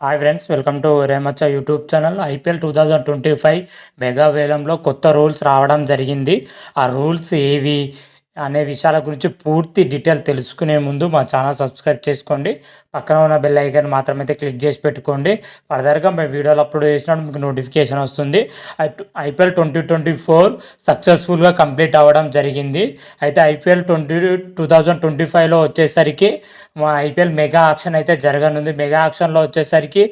Hi friends, welcome to రేమచ్చ YouTube channel. IPL 2025 mega వేలంలో కొత్త రూల్స్ రావడం జరిగింది. ఆ రూల్స్ ఏవి అనే విషయాల గురించి పూర్తి డీటెయిల్ తెలుసుకునే ముందు మా ఛానల్ సబ్స్క్రైబ్ చేసుకోండి. పక్కన ఉన్న బెల్ ఐకాన్ మాత్రమైతే క్లిక్ చేసి పెట్టుకోండి. ఫర్దర్గా మేము వీడియోలు అప్లోడ్ చేసినప్పుడు మీకు నోటిఫికేషన్ వస్తుంది. ఐపీఎల్ 2024 సక్సెస్ఫుల్గా కంప్లీట్ అవ్వడం జరిగింది. అయితే ఐపీఎల్ 2025లో వచ్చేసరికి మా ఐపీఎల్ మెగా ఆక్షన్ అయితే జరగనుంది. మెగా ఆక్షన్లో వచ్చేసరికి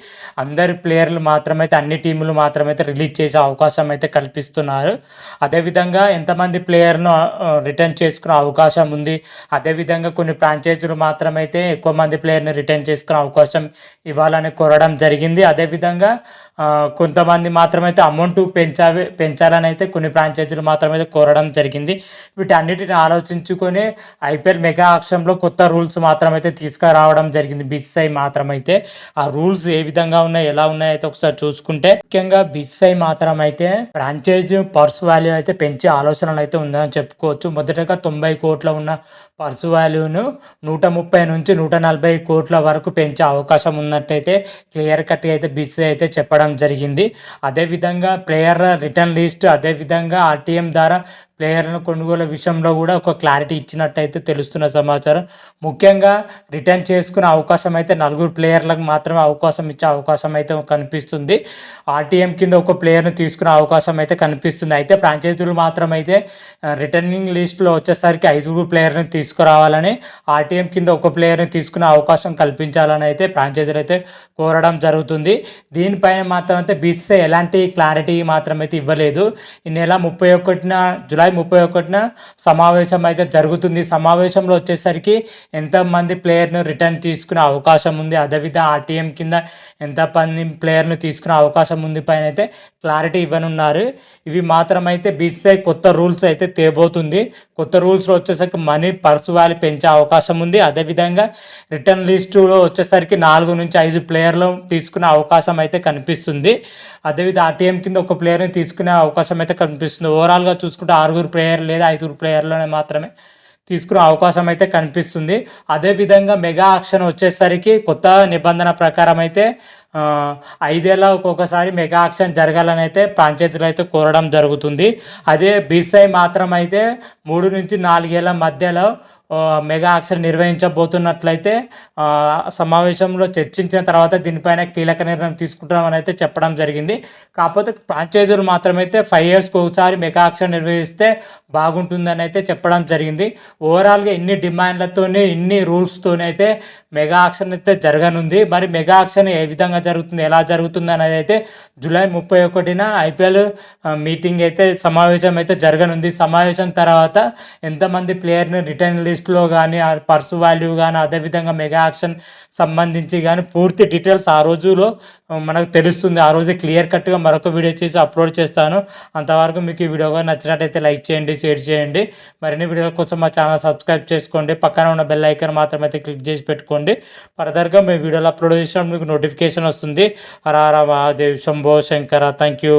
అందరి ప్లేయర్లు మాత్రమైతే అన్ని టీములు మాత్రమైతే రిలీజ్ చేసే అవకాశం అయితే కల్పిస్తున్నారు. అదేవిధంగా ఎంతమంది ప్లేయర్ను రిటర్న్ చేసుకునే అవకాశం ఉంది. అదేవిధంగా కొన్ని ఫ్రాంచైజీలు మాత్రమైతే ఎక్కువ మంది ప్లేయర్ని రిటర్న్ చేసుకునే అవకాశం ఇవ్వాలని కోరడం జరిగింది. అదేవిధంగా కొంతమంది మాత్రమైతే అమౌంట్ పెంచాలని అయితే కొన్ని ఫ్రాంచైజీలు మాత్రమైతే కోరడం జరిగింది. వీటన్నిటిని ఆలోచించుకొని ఐపీఎల్ మెగా ఆక్షన్లో కొత్త రూల్స్ మాత్రమైతే తీసుకురావడం జరిగింది. బీసీసీఐ మాత్రమైతే ఆ రూల్స్ ఏ విధంగా ఉన్నాయి, ఎలా ఉన్నాయి అయితే ఒకసారి చూసుకుంటే, ముఖ్యంగా బీసీసీఐ మాత్రమైతే ఫ్రాంచైజీ పర్స్ వాల్యూ అయితే పెంచే ఆలోచనలు అయితే ఉందని చెప్పుకోవచ్చు. మొదటగా 90 కోట్ల ఉన్న పర్స్ వాల్యూను 130 నుంచి 140 కోట్ల వరకు పెంచే అవకాశం ఉన్నట్టయితే క్లియర్ కట్గా అయితే బీసీసీఐ అయితే చెప్పడం జరిగింది. అదేవిధంగా ప్లేయర్ రిటర్న్ లిస్ట్, అదేవిధంగా ఆర్టీఎం ద్వారా ప్లేయర్లను కొనుగోలు విషయంలో కూడా ఒక క్లారిటీ ఇచ్చినట్టయితే తెలుస్తున్న సమాచారం. ముఖ్యంగా రిటర్న్ చేసుకునే అవకాశం అయితే 4 ప్లేయర్లకు మాత్రమే అవకాశం ఇచ్చే అవకాశం అయితే కనిపిస్తుంది. ఆర్టీఎం కింద ఒక ప్లేయర్ను తీసుకునే అవకాశం అయితే కనిపిస్తుంది. అయితే ఫ్రాంచైజీలు మాత్రమైతే రిటర్నింగ్ లిస్టులో వచ్చేసరికి 5 ప్లేయర్ని తీసుకురావాలని, ఆర్టీఎం కింద ఒక ప్లేయర్ని తీసుకునే అవకాశం కల్పించాలని అయితే ఫ్రాంచైజీలు అయితే కోరడం జరుగుతుంది. దీనిపైన మాత్రం అయితే బీసీసీఐ ఎలాంటి క్లారిటీ మాత్రమైతే ఇవ్వలేదు. ఈ నెల 31న జూలై 31న సమావేశం అయితే జరుగుతుంది. సమావేశంలో వచ్చేసరికి ఎంతమంది ప్లేయర్ను రిటర్న్ తీసుకునే అవకాశం ఉంది, అదేవిధంగా ఆర్టీఎం కింద ఎంతమంది ప్లేయర్ను తీసుకునే అవకాశం ఉంది పైన అయితే క్లారిటీ ఇవ్వనున్నారు. ఇవి మాత్రమైతే బీసీసీఐ కొత్త రూల్స్ అయితే తేబోతుంది. కొత్త రూల్స్లో వచ్చేసరికి మనీ పర్స్ వాల్యూ పెంచే అవకాశం ఉంది. అదేవిధంగా రిటర్న్ లిస్టులో వచ్చేసరికి 4 నుంచి 5 ప్లేయర్లు తీసుకునే అవకాశం అయితే కనిపిస్తుంది. అదేవిధంగా ఆర్టీఎం కింద ఒక ప్లేయర్ని తీసుకునే అవకాశం అయితే కనిపిస్తుంది. ఓవరాల్గా చూసుకుంటే 6 ప్లేయర్ లేదా 5 ప్లేయర్లోనే మాత్రమే తీసుకునే అవకాశం అయితే కనిపిస్తుంది. అదేవిధంగా మెగా ఆక్షన్ వచ్చేసరికి కొత్త నిబంధన ప్రకారం అయితే 5 ఏళ్ళ ఒక్కొక్కసారి మెగా ఆక్షన్ జరగాలని అయితే ఫ్రాంచైజీలు అయితే కోరడం జరుగుతుంది. అదే బీసీసీఐ మాత్రం అయితే 3 నుంచి 4 ఏళ్ళ మధ్యలో మెగా ఆక్షన్ నిర్వహించబోతున్నట్లయితే సమావేశంలో చర్చించిన తర్వాత దీనిపైన కీలక నిర్ణయం తీసుకుంటామని అయితే చెప్పడం జరిగింది. కాకపోతే ఫ్రాంచైజీలు మాత్రమైతే 5 ఇయర్స్కి ఒకసారి మెగా ఆక్షన్ నిర్వహిస్తే బాగుంటుందని అయితే చెప్పడం జరిగింది. ఓవరాల్గా ఇన్ని డిమాండ్లతోనే, ఇన్ని రూల్స్తోనే అయితే మెగా ఆక్షన్ అయితే జరగనుంది. మరి మెగా ఆక్షన్ ఏ విధంగా జరుగుతుంది, ఎలా జరుగుతుంది అనేది అయితే జూలై 31న ఐపీఎల్ మీటింగ్ అయితే సమావేశం అయితే జరగనుంది. సమావేశం తర్వాత ఎంతమంది ప్లేయర్ని రిటర్న్ లిస్ట్లో కానీ, ఆ పర్సు వాల్యూ కానీ, అదేవిధంగా మెగా ఆక్షన్ సంబంధించి కానీ పూర్తి డీటెయిల్స్ ఆ రోజులో మనకు తెలుస్తుంది. ఆ రోజే క్లియర్ కట్గా మరొక వీడియో చేసి అప్లోడ్ చేస్తాను. అంతవరకు మీకు ఈ వీడియో నచ్చినట్టయితే లైక్ చేయండి, షేర్ చేయండి. మరిన్ని వీడియోల కోసం మా ఛానల్ సబ్స్క్రైబ్ చేసుకోండి. పక్కన ఉన్న బెల్ ఐకాన్ మాత్రమైతే క్లిక్ చేసి పెట్టుకోండి. ఫర్దర్గా మేము వీడియోలు అప్లోడ్ చేసినప్పుడు మీకు నోటిఫికేషన్ వస్తుంది. హర హర మహాదేవ్, శంభో శంకర. Thank you.